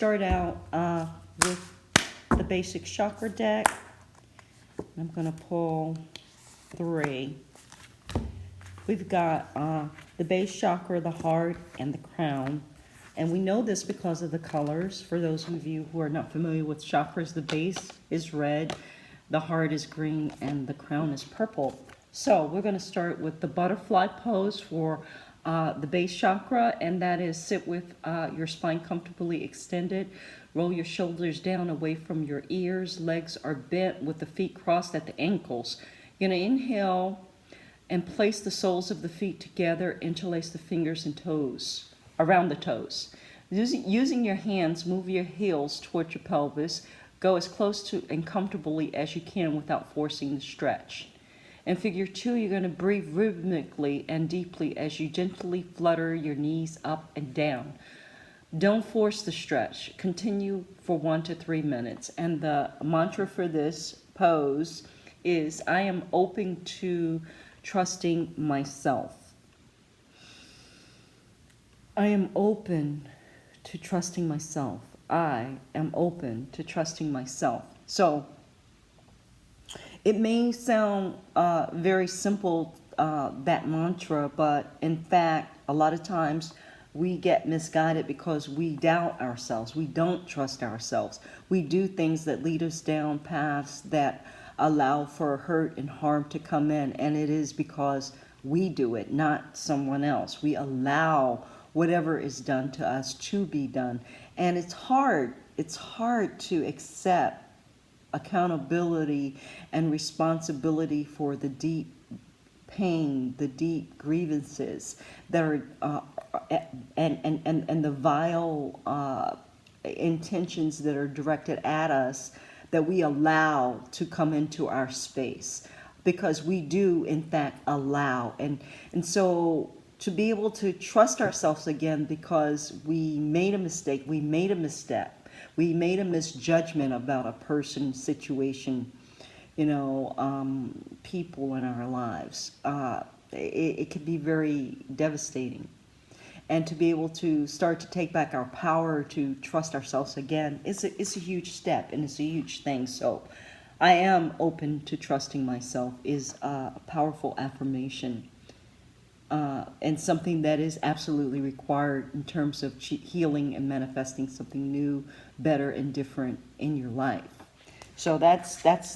start out with the basic chakra deck. I'm going to pull 3. We've got the base chakra, the heart, and the crown. And we know this because of the colors. For those of you who are not familiar with chakras, the base is red, the heart is green, and the crown is purple. So we're going to start with the butterfly pose for the base chakra, and that is sit with your spine comfortably extended. Roll your shoulders down away from your ears. Legs are bent with the feet crossed at the ankles. You're going to inhale and place the soles of the feet together. Interlace the fingers and toes around the toes. Using your hands, move your heels towards your pelvis. Go as close to and comfortably as you can without forcing the stretch. In figure 2, you're going to breathe rhythmically and deeply as you gently flutter your knees up and down. Don't force the stretch. Continue for 1 to 3 minutes. And the mantra for this pose is, I am open to trusting myself. I am open to trusting myself. I am open to trusting myself. So it may sound very simple, that mantra, but in fact, a lot of times we get misguided because we doubt ourselves. We don't trust ourselves. We do things that lead us down paths that allow for hurt and harm to come in. And it is because we do it, not someone else. We allow whatever is done to us to be done. And it's hard. It's hard to accept accountability and responsibility for the deep pain, the deep grievances that are and the vile intentions that are directed at us, that we allow to come into our space, because we do in fact allow. And so to be able to trust ourselves again, because we made a mistake, we made a misstep, we made a misjudgment about a person, situation, people in our lives. It can be very devastating. And to be able to start to take back our power to trust ourselves again is a huge step, and it's a huge thing. So I am open to trusting myself is a powerful affirmation, and something that is absolutely required in terms of healing and manifesting something new, better, and different in your life. So that's that.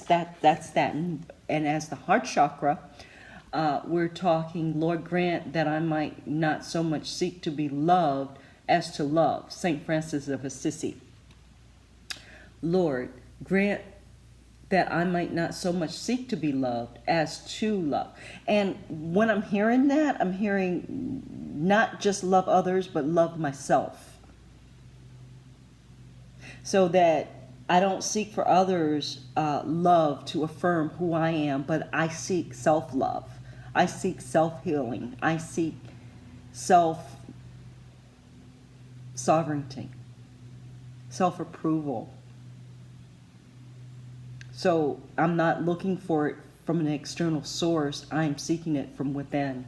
And as the heart chakra, we're talking, Lord, grant that I might not so much seek to be loved as to love. St. Francis of Assisi. Lord, grant that I might not so much seek to be loved as to love. And when I'm hearing that, I'm hearing not just love others, but love myself. So that I don't seek for others' love to affirm who I am, but I seek self-love. I seek self-healing. I seek self-sovereignty, self-approval. So I'm not looking for it from an external source. I'm seeking it from within.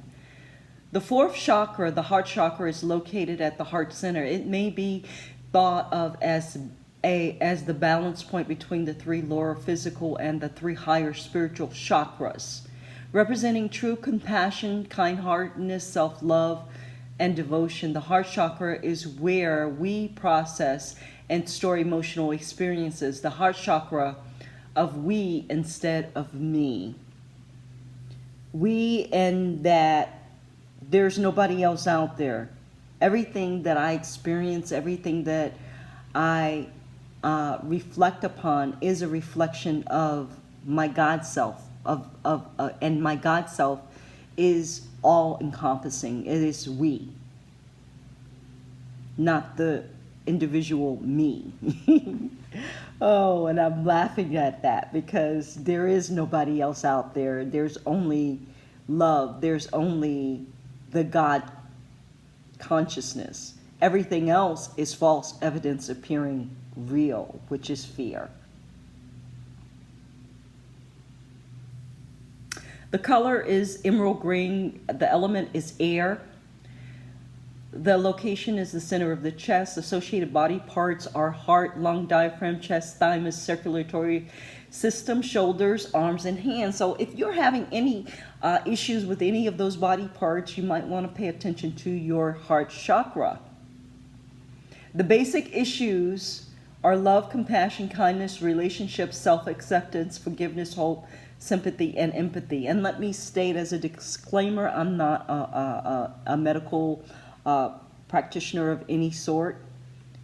The 4th chakra, the heart chakra, is located at the heart center. It may be thought of as the balance point between the 3 lower physical and the 3 higher spiritual chakras, representing true compassion, kind-heartedness, self-love, and devotion. The heart chakra is where we process and store emotional experiences. The heart chakra of we instead of me. We, and that there's nobody else out there. Everything that I experience, everything that I reflect upon is a reflection of my God self, and my God self is all encompassing. It is we, not the individual me. Oh, and I'm laughing at that because there is nobody else out there. There's only love. There's only the God consciousness. Everything else is false evidence appearing real, which is fear. The color is emerald green. The element is air. The location is the center of the chest. Associated body parts are heart, lung, diaphragm, chest, thymus, circulatory system, shoulders, arms, and hands. So if you're having any issues with any of those body parts, you might want to pay attention to your heart chakra. The basic issues are love, compassion, kindness, relationships, self-acceptance, forgiveness, hope, sympathy, and empathy. And let me state as a disclaimer, I'm not a medical practitioner of any sort.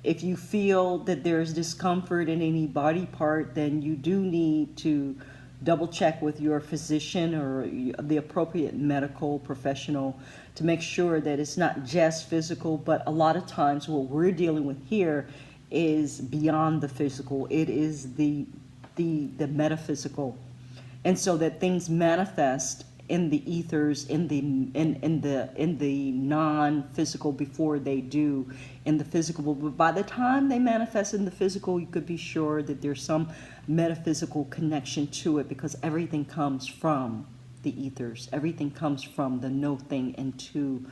If you feel that there's discomfort in any body part, then you do need to double check with your physician or the appropriate medical professional to make sure that it's not just physical, but a lot of times what we're dealing with here is beyond the physical. It is the metaphysical. And so that things manifest in the ethers, in the non-physical before they do in the physical. But by the time they manifest in the physical, you could be sure that there's some metaphysical connection to it, because everything comes from the ethers. Everything comes from the no thing into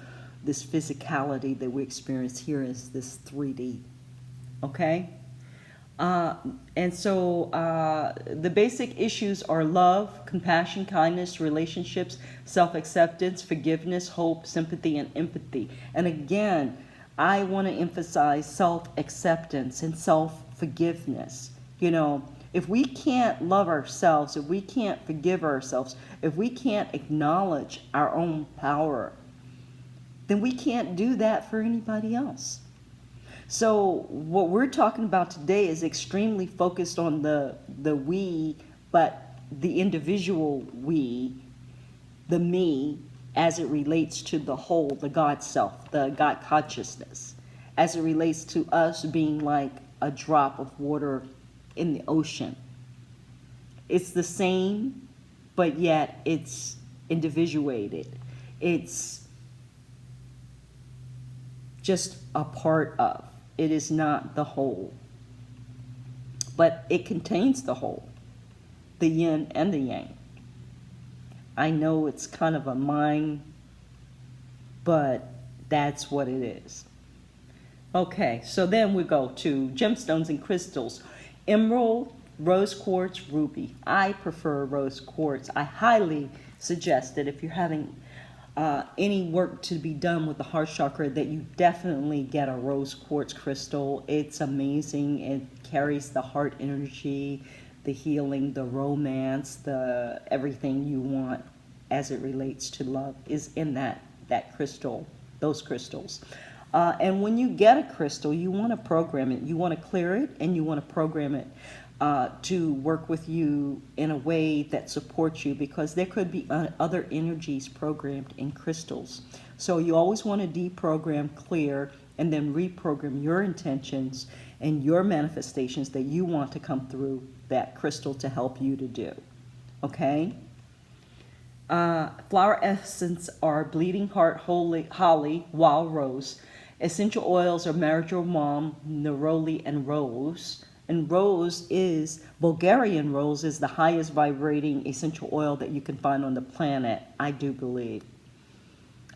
this physicality that we experience here as this 3D. Okay? And so the basic issues are love, compassion, kindness, relationships, self-acceptance, forgiveness, hope, sympathy, and empathy. And again, I want to emphasize self-acceptance and self-forgiveness. You know, if we can't love ourselves, if we can't forgive ourselves, if we can't acknowledge our own power, then we can't do that for anybody else. So what we're talking about today is extremely focused on the we, but the individual we, the me, as it relates to the whole, the God self, the God consciousness, as it relates to us being like a drop of water in the ocean. It's the same, but yet it's individuated. It's just a part of. It is not the whole, but it contains the whole, the yin and the yang. I know it's kind of a mind, but that's what it is. Okay, so then we go to gemstones and crystals. Emerald, rose quartz, ruby. I prefer rose quartz. I highly suggest that if you're having any work to be done with the heart chakra, that you definitely get a rose quartz crystal. It's amazing. It carries the heart energy, the healing, the romance, the everything you want as it relates to love is in that crystal, those crystals. And when you get a crystal, you want to program it. You want to clear it, and you want to program it to work with you in a way that supports you, because there could be other energies programmed in crystals. So you always want to deprogram, clear, and then reprogram your intentions and your manifestations that you want to come through that crystal to help you to do. Okay? Flower essence are bleeding heart, holly, wild rose. Essential oils are marjoram, neroli, and rose. And rose is, Bulgarian rose is the highest vibrating essential oil that you can find on the planet, I do believe.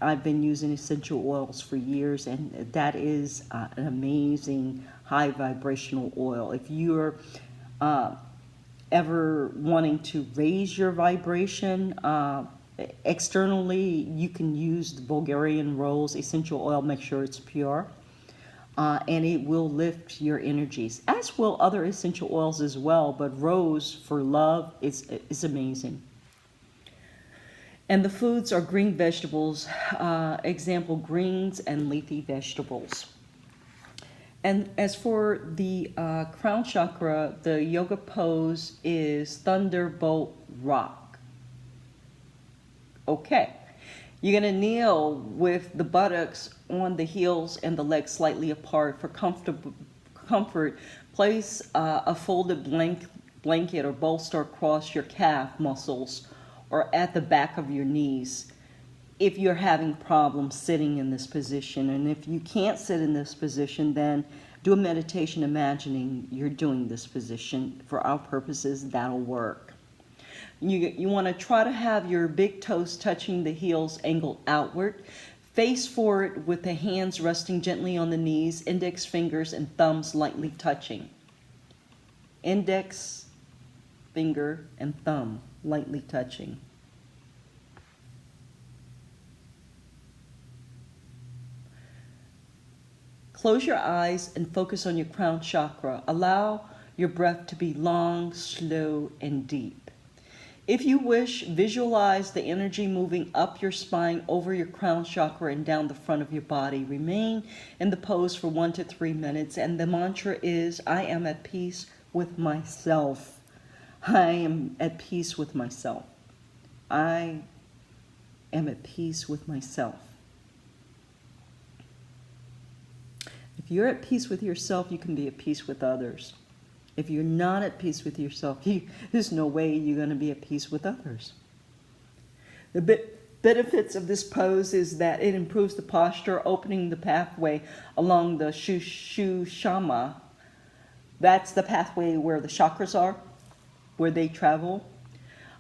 I've been using essential oils for years, and that is an amazing high vibrational oil. If you're ever wanting to raise your vibration externally, you can use the Bulgarian rose essential oil. Make sure it's pure. And it will lift your energies, as will other essential oils as well. But rose for love is amazing. And the foods are green vegetables, example, greens and leafy vegetables. And as for the crown chakra, the yoga pose is Thunderbolt Rock. Okay. You're going to kneel with the buttocks on the heels and the legs slightly apart for comfort. Place a folded blanket or bolster across your calf muscles or at the back of your knees if you're having problems sitting in this position. And if you can't sit in this position, then do a meditation imagining you're doing this position. For our purposes, that'll work. You want to try to have your big toes touching the heels angled outward. Face forward with the hands resting gently on the knees, index fingers and thumbs lightly touching. Index finger and thumb lightly touching. Close your eyes and focus on your crown chakra. Allow your breath to be long, slow, and deep. If you wish, visualize the energy moving up your spine, over your crown chakra, and down the front of your body. Remain in the pose for 1 to 3 minutes, and the mantra is, I am at peace with myself. I am at peace with myself. I am at peace with myself. If you're at peace with yourself, you can be at peace with others. If you're not at peace with yourself, there's no way you're going to be at peace with others. The benefits of this pose is that it improves the posture, opening the pathway along the Shushama. That's the pathway where the chakras are, where they travel.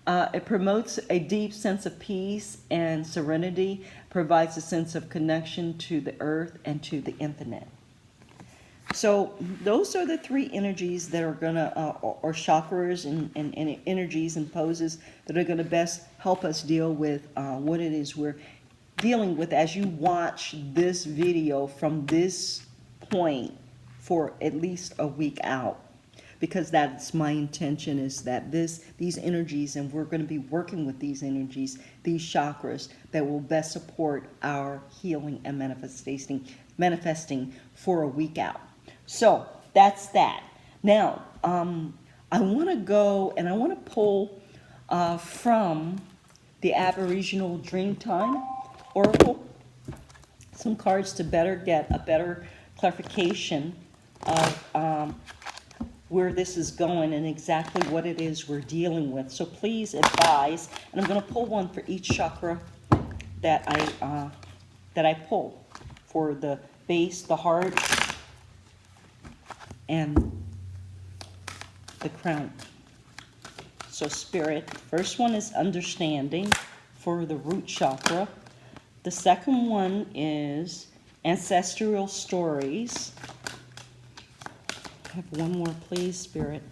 It promotes a deep sense of peace and serenity, provides a sense of connection to the earth and to the infinite. So those are the 3 energies that are going to, or chakras and energies and poses that are going to best help us deal with what it is we're dealing with as you watch this video from this point for at least a week out. Because that's my intention, is that these energies, and we're going to be working with these energies, these chakras, that will best support our healing and manifesting for a week out. So that's that. Now, I want to go and I want to pull from the Aboriginal Dreamtime Oracle some cards to get a better clarification of where this is going and exactly what it is we're dealing with. So please advise, and I'm going to pull one for each chakra that I pull, for the base, the heart, and the crown. So Spirit, first one is understanding for the root chakra. The second one is ancestral stories. Have one more, please, Spirit,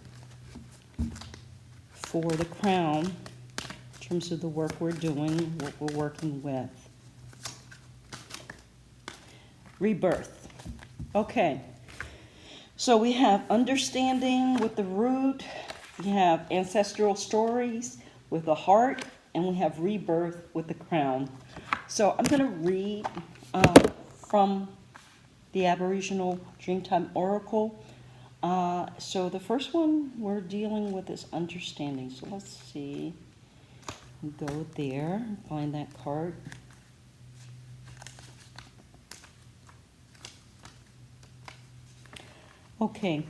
for the crown, in terms of the work we're doing, what we're working with. Rebirth. Okay. So we have understanding with the root, we have ancestral stories with the heart, and we have rebirth with the crown. So I'm going to read from the Aboriginal Dreamtime Oracle. So the first one we're dealing with is understanding. So let's see. Go there, find that card. Okay.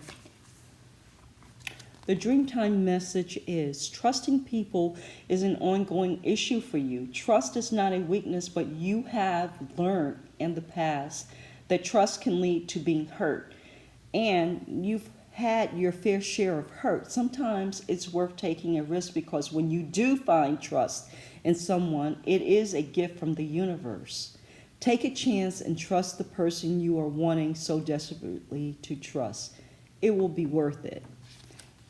The Dreamtime message is, trusting people is an ongoing issue for you. Trust is not a weakness, but you have learned in the past that trust can lead to being hurt. And you've had your fair share of hurt. Sometimes it's worth taking a risk, because when you do find trust in someone, it is a gift from the universe. Take a chance and trust the person you are wanting so desperately to trust. It will be worth it.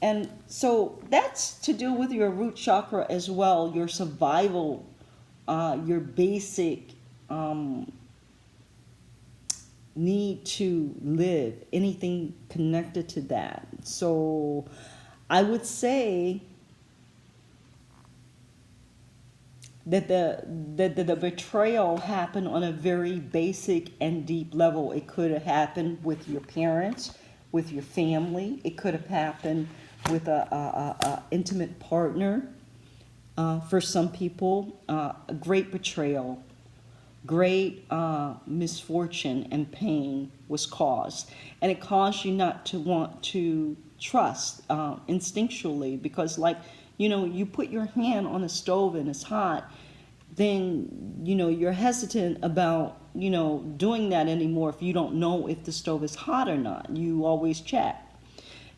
And so that's to do with your root chakra as well, your survival, your basic need to live, anything connected to that. So I would say that the betrayal happened on a very basic and deep level. It could have happened with your parents, with your family. It could have happened with a intimate partner. For some people, a great betrayal, great misfortune and pain was caused. And it caused you not to want to trust instinctually, because you put your hand on a stove and it's hot, then, you're hesitant about, doing that anymore if you don't know if the stove is hot or not. You always check.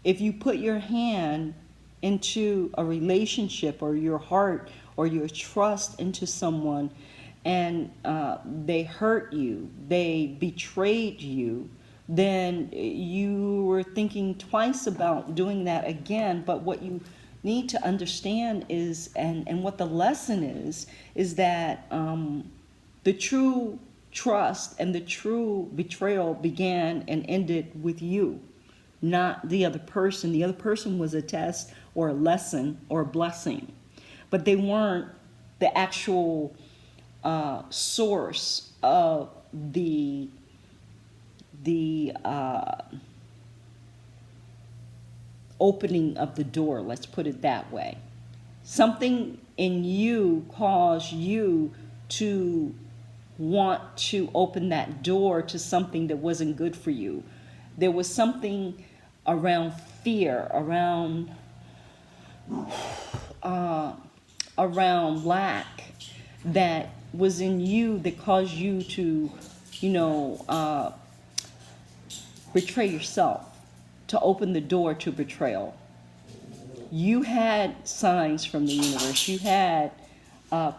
If you put your hand into a relationship, or your heart or your trust into someone, and they hurt you, they betrayed you, then you were thinking twice about doing that again. But what you need to understand is, and what the lesson is that the true trust and the true betrayal began and ended with you, not the other person. The other person was a test or a lesson or a blessing, but they weren't the actual source of the opening of the door, let's put it that way. Something in you caused you to want to open that door to something that wasn't good for you. There was something around fear, around lack that was in you that caused you to, betray yourself, to open the door to betrayal. You had signs from the universe. You had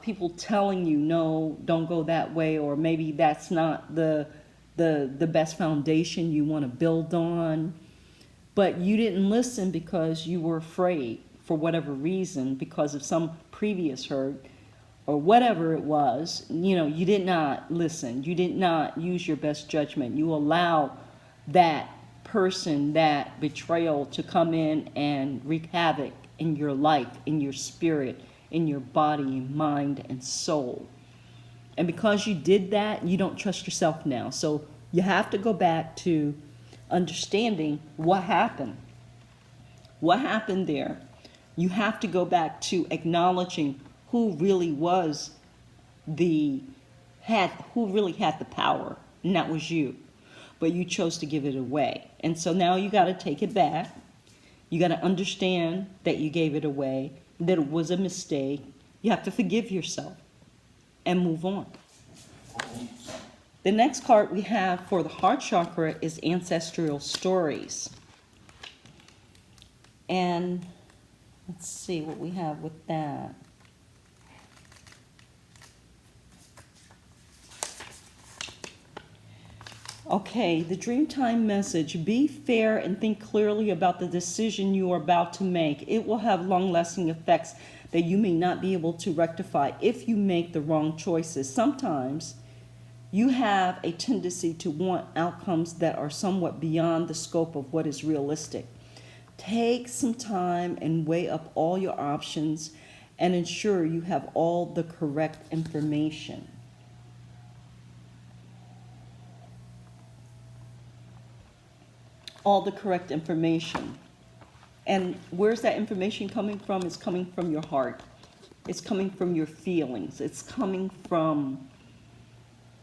people telling you, no, don't go that way, or maybe that's not the best foundation you want to build on. But you didn't listen because you were afraid for whatever reason, because of some previous hurt or whatever it was. You did not listen. You did not use your best judgment. You allowed that person, that betrayal, to come in and wreak havoc in your life, in your spirit, in your body, mind, and soul. And because you did that, you don't trust yourself now. So you have to go back to understanding what happened. What happened there? You have to go back to acknowledging who really had the power, and that was you. But you chose to give it away. And so now you got to take it back. You got to understand that you gave it away, that it was a mistake. You have to forgive yourself and move on. The next card we have for the heart chakra is ancestral stories. And let's see what we have with that. Okay, the Dreamtime Message. Be fair and think clearly about the decision you are about to make. It will have long-lasting effects that you may not be able to rectify if you make the wrong choices. Sometimes you have a tendency to want outcomes that are somewhat beyond the scope of what is realistic. Take some time and weigh up all your options and ensure you have all the correct information. All the correct information. And where's that information coming from? It's coming from your heart. It's coming from your feelings. It's coming from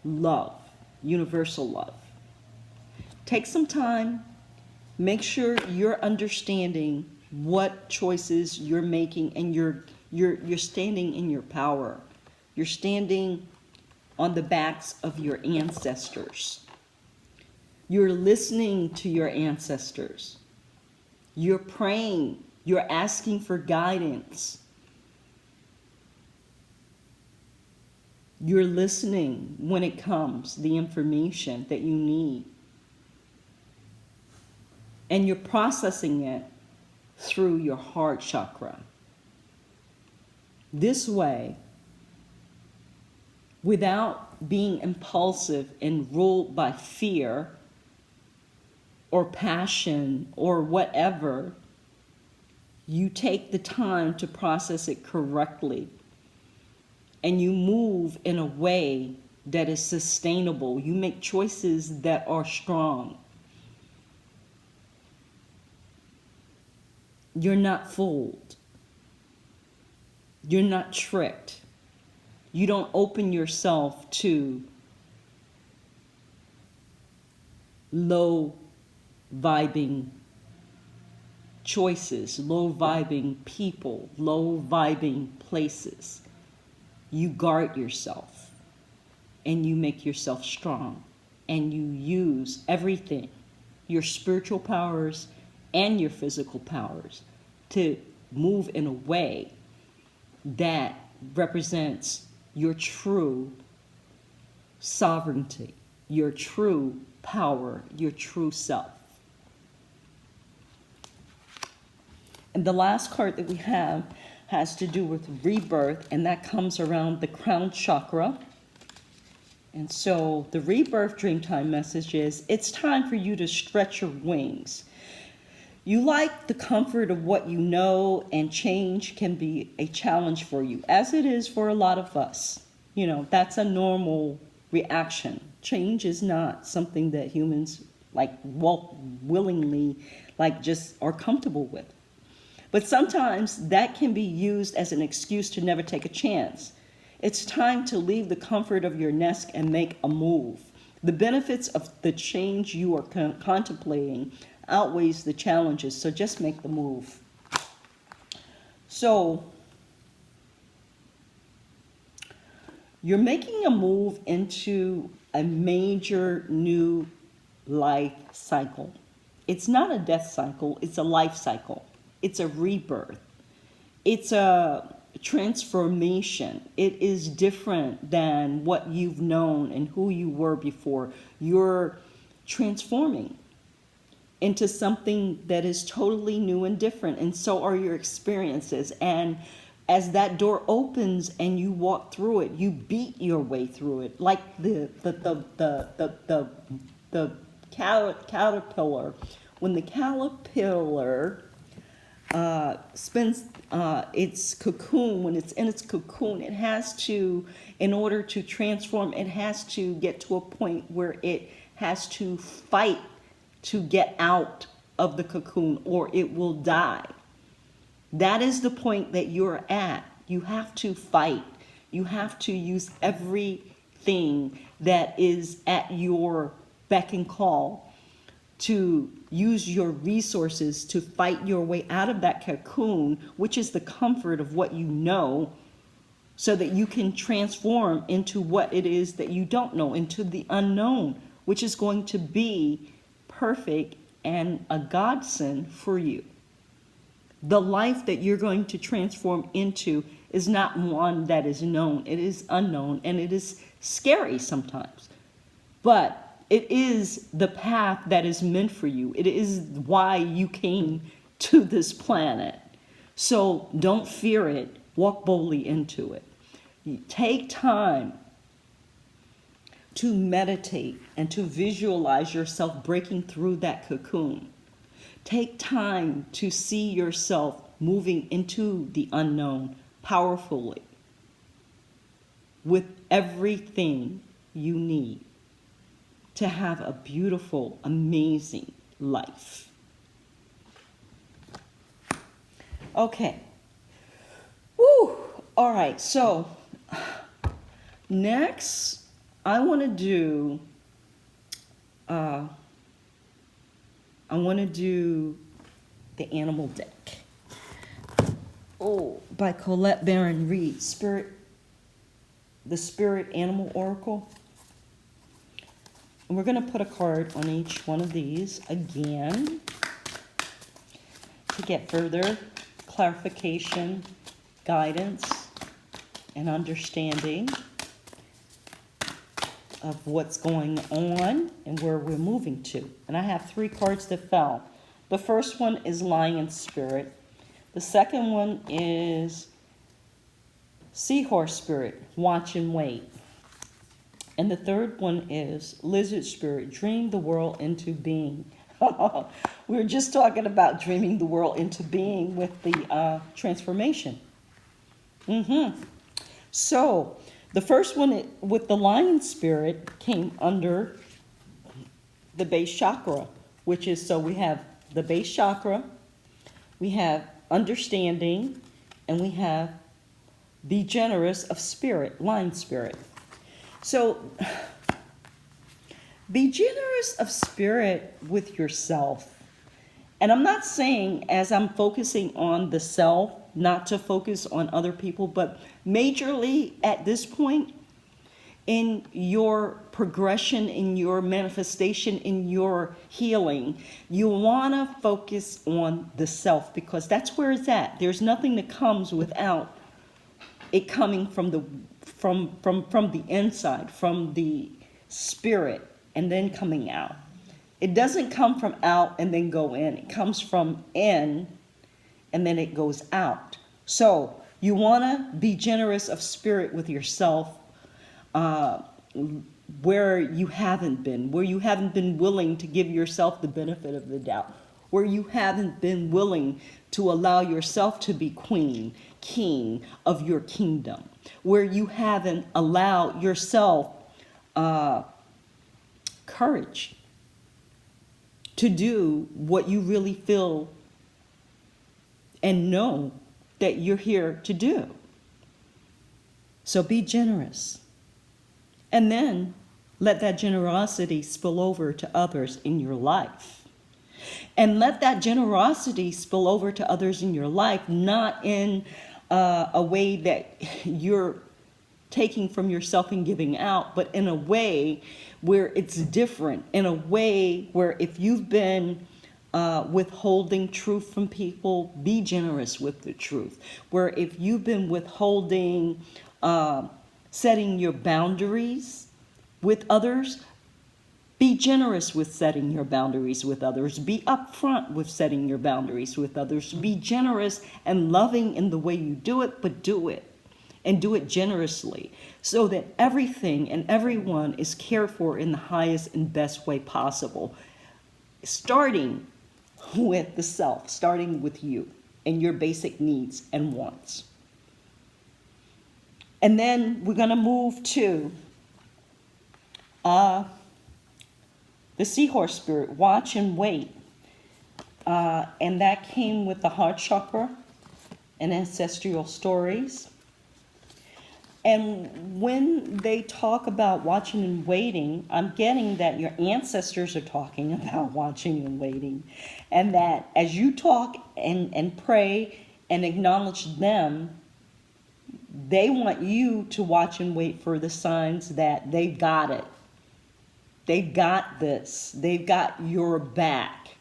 love, universal love. Take some time. Make sure you're understanding what choices you're making, and you're standing in your power. You're standing on the backs of your ancestors. You're listening to your ancestors. You're praying. You're asking for guidance. You're listening when it comes, the information that you need. And you're processing it through your heart chakra. This way, without being impulsive and ruled by fear or passion or whatever, you take the time to process it correctly, and you move in a way that is sustainable. You make choices that are strong. You're not fooled. You're not tricked. You don't open yourself to low vibing choices, low vibing people, low vibing places. You guard yourself and you make yourself strong, and you use everything, your spiritual powers and your physical powers, to move in a way that represents your true sovereignty, your true power, your true self. And the last card that we have has to do with rebirth, and that comes around the crown chakra. And so the rebirth Dreamtime message is, it's time for you to stretch your wings. You like the comfort of what you know, and change can be a challenge for you, as it is for a lot of us. You know, that's a normal reaction. Change is not something that humans willingly just are comfortable with. But sometimes that can be used as an excuse to never take a chance. It's time to leave the comfort of your nest and make a move. The benefits of the change you are contemplating outweighs the challenges, so just make the move. So, you're making a move into a major new life cycle. It's not a death cycle, it's a life cycle. It's a rebirth. It's a transformation. It is different than what you've known and who you were before. You're transforming into something that is totally new and different, and so are your experiences. And as that door opens and you walk through it, you beat your way through it, like the caterpillar. When the caterpillar spins its cocoon, when it's in its cocoon, it has to, in order to transform, it has to get to a point where it has to fight to get out of the cocoon, or it will die. That is the point that you're at. You have to fight. You have to use everything that is at your beck and call to use your resources to fight your way out of that cocoon, which is the comfort of what you know, so that you can transform into what it is that you don't know, into the unknown, which is going to be perfect and a godsend for you. The life that you're going to transform into is not one that is known. It is unknown, and it is scary sometimes. But it is the path that is meant for you. It is why you came to this planet. So don't fear it. Walk boldly into it. Take time to meditate and to visualize yourself breaking through that cocoon. Take time to see yourself moving into the unknown powerfully with everything you need to have a beautiful, amazing life. Okay. Woo! All right, so next I want to do the animal deck. Oh, by Colette Baron Reed, the Spirit Animal Oracle. And we're going to put a card on each one of these again to get further clarification, guidance, and understanding of what's going on and where we're moving to. And I have 3 cards that fell. The first one is Lion Spirit. The second one is Seahorse Spirit, Watch and Wait. And the third one is Lizard Spirit, Dream the World into Being. We were just talking about dreaming the world into being with the transformation. So the first one with the Lion Spirit came under the base chakra, which is, so we have the base chakra, we have understanding, and we have be generous of spirit, Lion Spirit. So be generous of spirit with yourself. And I'm not saying, as I'm focusing on the self, not to focus on other people, but majorly at this point in your progression, in your manifestation, in your healing, you want to focus on the self, because that's where it's at. There's nothing that comes without it coming from the inside, from the spirit, and then coming out. It doesn't come from out and then go in. It comes from in and then it goes out. So you want to be generous of spirit with yourself, where you haven't been willing to give yourself the benefit of the doubt, where you haven't been willing to allow yourself to be queen, king of your kingdom, where you haven't allowed yourself courage to do what you really feel and know that you're here to do. So be generous. And then let that generosity spill over to others in your life. And let that generosity spill over to others in your life, not in a way that you're taking from yourself and giving out, but in a way where it's different, in a way where if you've been withholding truth from people, be generous with the truth. Where if you've been withholding, setting your boundaries with others, be generous with setting your boundaries with others. Be upfront with setting your boundaries with others. Be generous and loving in the way you do it, but do it. And do it generously so that everything and everyone is cared for in the highest and best way possible. Starting with the self, starting with you and your basic needs and wants. And then we're going to move to the Seahorse Spirit, watch and wait. And that came with the heart chakra and ancestral stories. And when they talk about watching and waiting, I'm getting that your ancestors are talking about watching and waiting. And that as you talk and pray and acknowledge them, they want you to watch and wait for the signs that they've got it. They've got this. They've got your back.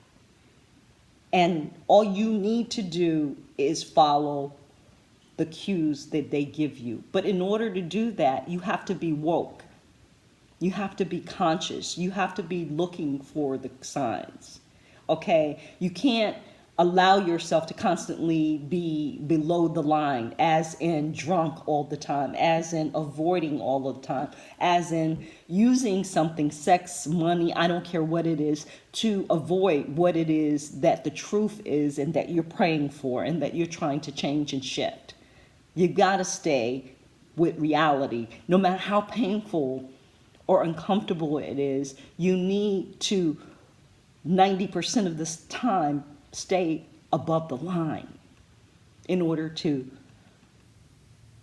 And all you need to do is follow the cues that they give you. But in order to do that, you have to be woke. You have to be conscious. You have to be looking for the signs. Okay? You can't allow yourself to constantly be below the line, as in drunk all the time, as in avoiding all the time, as in using something, sex, money, I don't care what it is, to avoid what it is that the truth is and that you're praying for and that you're trying to change and shift. You gotta stay with reality. No matter how painful or uncomfortable it is, you need to 90% of this time stay above the line in order to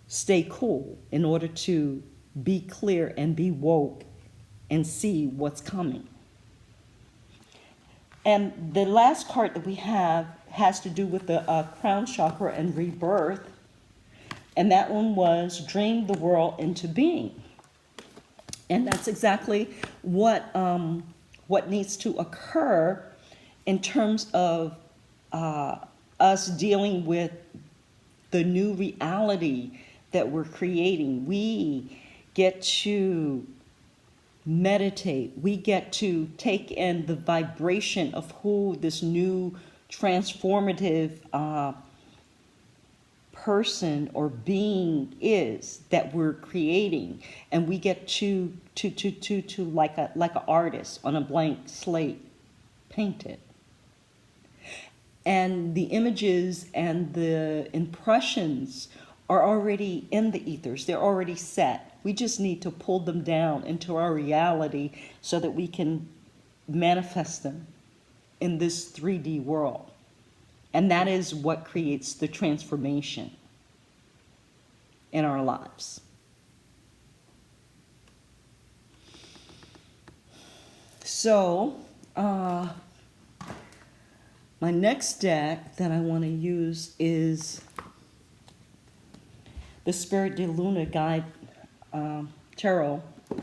stay cool, in order to be clear and be woke and see what's coming. And the last card that we have has to do with the crown chakra and rebirth. And that one was dream the world into being. And that's exactly what needs to occur in terms of us dealing with the new reality that we're creating. We get to meditate. We get to take in the vibration of who this new transformative person or being is that we're creating, and we get to like an artist on a blank slate paint it. And the images and the impressions are already in the ethers. They're already set. We just need to pull them down into our reality so that we can manifest them in this 3D world. And that is what creates the transformation in our lives. So, my next deck that I want to use is the Spirit de Luna Guide Tarot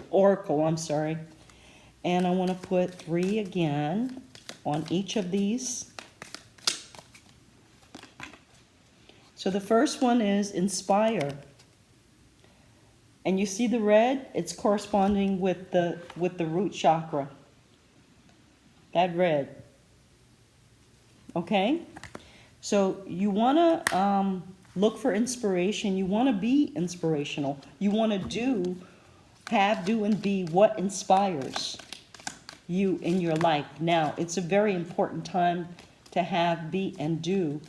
Oracle, and I want to put 3 again on each of these. So the first one is inspire. And you see the red? It's corresponding with the root chakra. That red. Okay? So you want to look for inspiration. You want to be inspirational. You want to do, have, do, and be what inspires you in your life. Now, it's a very important time to have, be, and do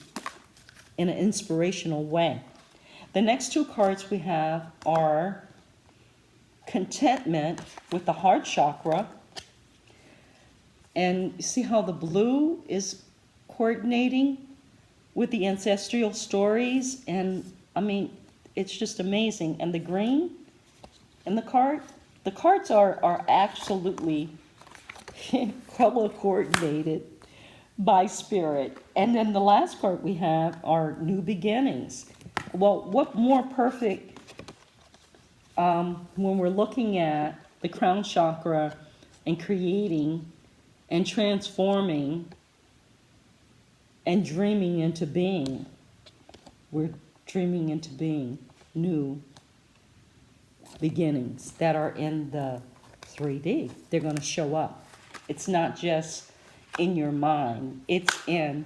in an inspirational way. The next two cards we have are contentment with the heart chakra. And you see how the blue is coordinating with the ancestral stories? And I mean, it's just amazing. And the green in the cards are absolutely color coordinated by spirit. And then the last card we have are new beginnings. Well, what more perfect when we're looking at the crown chakra and creating and transforming and dreaming into being. We're dreaming into being new beginnings that are in the 3D. They're going to show up. It's not just in your mind. It's in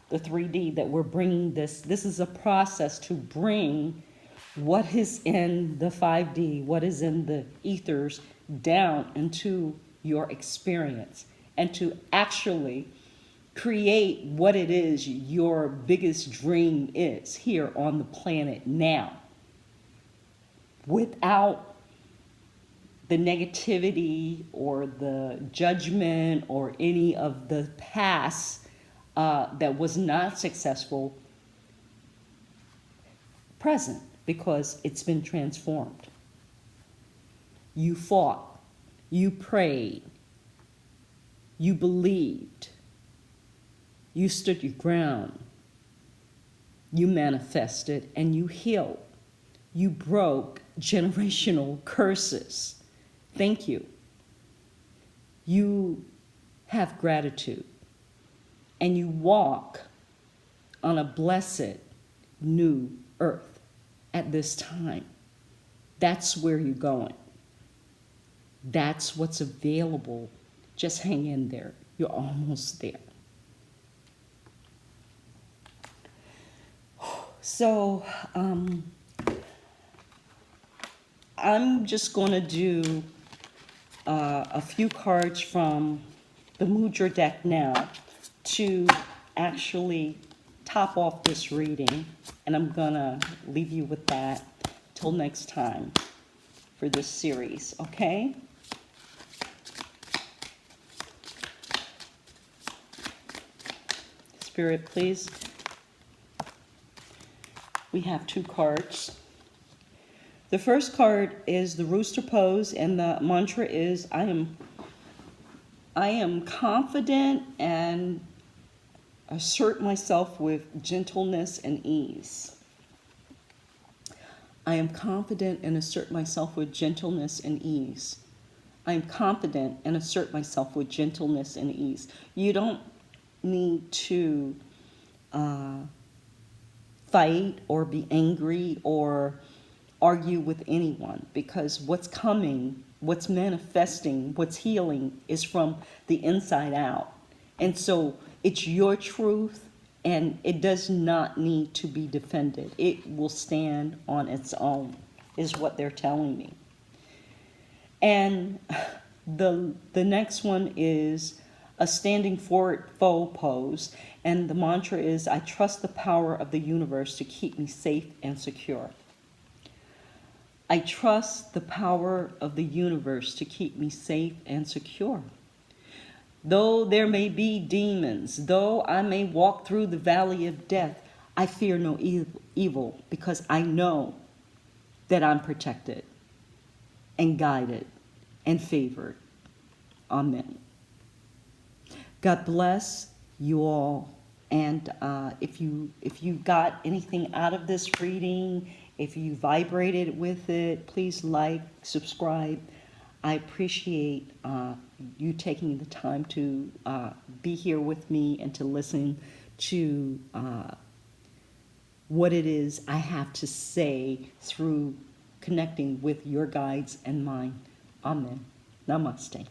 the 3D that we're bringing this. This is a process to bring what is in the 5D, what is in the ethers, down into your experience, and to actually create what it is your biggest dream is here on the planet now, without the negativity or the judgment or any of the past that was not successful present, because it's been transformed. You fought, you prayed, you believed, you stood your ground, you manifested, and you healed. You broke generational curses. Thank you. You have gratitude, and you walk on a blessed new earth at this time. That's where you're going. That's what's available. Just hang in there. You're almost there. So I'm just going to do a few cards from the Mudra deck now to actually top off this reading, and I'm going to leave you with that till next time for this series, okay? Spirit, please. We have two cards. The first card is the rooster pose, and the mantra is, I am confident and assert myself with gentleness and ease. I am confident and assert myself with gentleness and ease. I am confident and assert myself with gentleness and ease. You don't need to fight or be angry or argue with anyone, because what's coming, what's manifesting, what's healing is from the inside out. And so it's your truth, and it does not need to be defended. It will stand on its own, is what they're telling me. And the next one is a standing forward foe pose, and the mantra is, I trust the power of the universe to keep me safe and secure. I trust the power of the universe to keep me safe and secure. Though there may be demons, though I may walk through the valley of death, I fear no evil, because I know that I'm protected and guided and favored. Amen. God bless you all. And if you got anything out of this reading, if you vibrated with it, please like, subscribe. I appreciate you taking the time to be here with me and to listen to what it is I have to say through connecting with your guides and mine. Amen. Namaste.